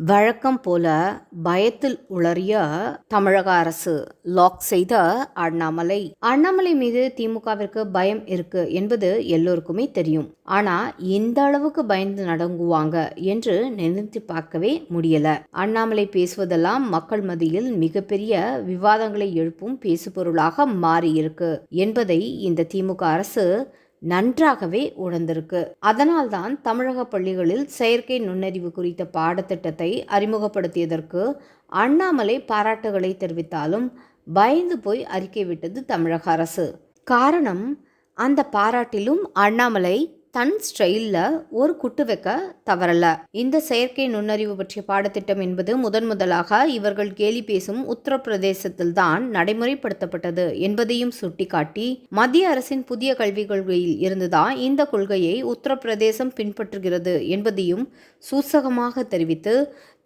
வழக்கம் போல பயத்தில் உளறிய தமிழக அரசு லாக் செய்த அண்ணாமலை மீது திமுகவிற்கு பயம் இருக்கு என்பது எல்லோருக்குமே தெரியும். ஆனா இந்த அளவுக்கு பயந்து நடங்குவாங்க என்று நினைத்து பார்க்கவே முடியல. அண்ணாமலை பேசுவதெல்லாம் மக்கள் மத்தியில் மிகப்பெரிய விவாதங்களை எழுப்பும் பேசுபொருளாக மாறியிருக்கு என்பதை இந்த திமுக அரசு நன்றாகவே உணர்ந்திருக்கு. அதனால்தான் தமிழக பள்ளிகளில் செயற்கை நுண்ணறிவு குறித்த பாடத்திட்டத்தை அறிமுகப்படுத்தியதற்கு அண்ணாமலை பாராட்டுகளை தெரிவித்தாலும் பயந்து போய் அறிக்கை விட்டது தமிழக அரசு. காரணம், அந்த பாராட்டிலும் அண்ணாமலை தன் ஸ்டைலில் ஒரு குட்டு வைக்க தவறல. இந்த செயற்கை நுண்ணறிவு பற்றிய பாடத்திட்டம் என்பது முதலாக இவர்கள் கேலி பேசும் உத்தரப்பிரதேசத்தில் தான் நடைமுறைப்படுத்தப்பட்டது என்பதையும் சுட்டிக்காட்டி, மத்திய அரசின் புதிய கல்விக் கொள்கையில் இருந்துதான் இந்த கொள்கையை உத்தரப்பிரதேசம் பின்பற்றுகிறது என்பதையும் சூசகமாக தெரிவித்து,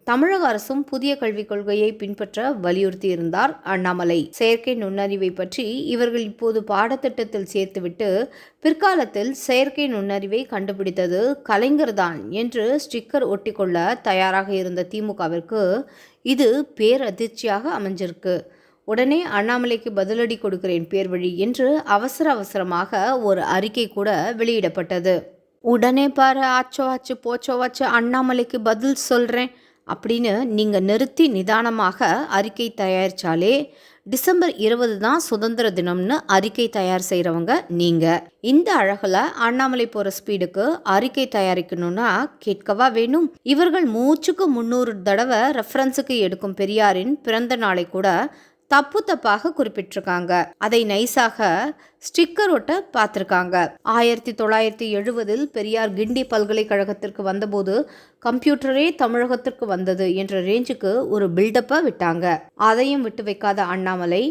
தமிழக அரசும் புதிய கல்விக் கொள்கையை பின்பற்ற வலியுறுத்தியிருந்தார் அண்ணாமலை. செயற்கை நுண்ணறிவை பற்றி இவர்கள் இப்போது பாடத்திட்டத்தில் சேர்த்துவிட்டு பிற்காலத்தில் செயற்கை நுண்ணறிவை கண்டுபிடித்தது கலைஞர்தான் என்று ஸ்டிக்கர் ஒட்டிக்கொள்ள தயாராக இருந்த திமுகவிற்கு இது பேரதிர்ச்சியாக அமைஞ்சிருக்கு. உடனே அண்ணாமலைக்கு பதிலடி கொடுக்கிறேன் பேர்வழி என்று அவசரமாக ஒரு அறிக்கை கூட வெளியிடப்பட்டது. உடனே பாரு, ஆச்சோ போச்சோ அண்ணாமலைக்கு பதில் சொல்கிறேன் அப்படின்னு நீங்கள் நிறுத்தி நிதானமாக அறிக்கை தயாரித்தாலே டிசம்பர் 20 தான் சுதந்திர தினம்னு அறிக்கை தயார் செய்கிறவங்க நீங்கள். இந்த அழகில் அண்ணாமலை போகிற ஸ்பீடுக்கு அறிக்கை தயாரிக்கணும்னா கேட்கவா வேணும்? இவர்கள் மூச்சுக்கு 300 தடவை ரெஃபரன்ஸுக்கு எடுக்கும் பெரியாரின் பிறந்த நாளை கூட தப்பாக குறிப்பிட்டிருக்காங்க. அதை நைஸாக ஸ்டிக்கர் ஒட்ட பார்த்துருக்காங்க. 1970 பெரியார் கிண்டி பல்கலைக்கழகத்திற்கு வந்தபோது கம்ப்யூட்டரே தமிழகத்திற்கு வந்தது என்ற ரேஞ்சுக்கு ஒரு பில்டப்பை விட்டாங்க. அதையும் விட்டு வைக்காத அண்ணாமலை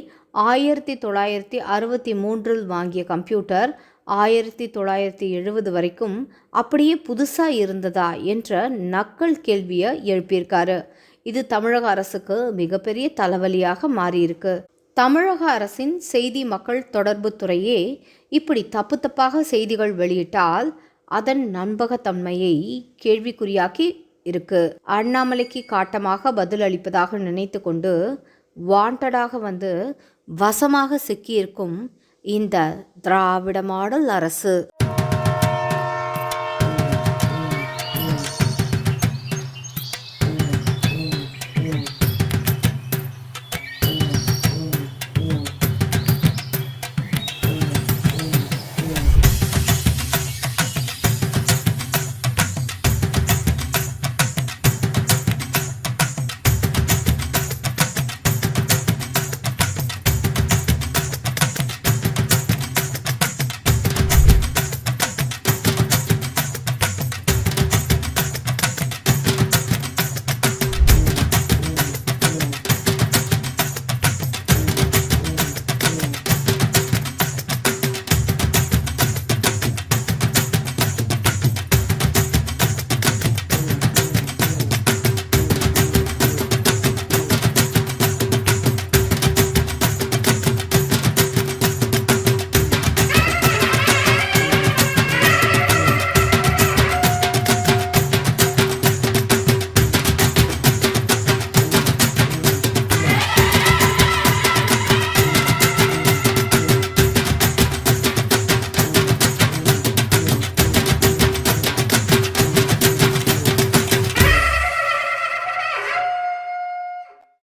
1963 வாங்கிய கம்ப்யூட்டர் 1970 வரைக்கும் அப்படியே புதுசாக இருந்ததா என்ற நக்கல் கேள்வியை எழுப்பியிருக்காரு. இது தமிழக அரசுக்கு மிகப்பெரிய தலைவலியாக மாறியிருக்கு. தமிழக அரசின் செய்தி மக்கள் தொடர்பு துறையே இப்படி தப்பாக செய்திகள் வெளியிட்டால் அதன் நம்பகத்தன்மையை கேள்விக்குறியாக்கி இருக்கு. அண்ணாமலைக்கு காட்டமாக பதில் அளிப்பதாக நினைத்து கொண்டு வாண்டடாக வந்து வசமாக சிக்கியிருக்கும் இந்த திராவிட மாடல் அரசு.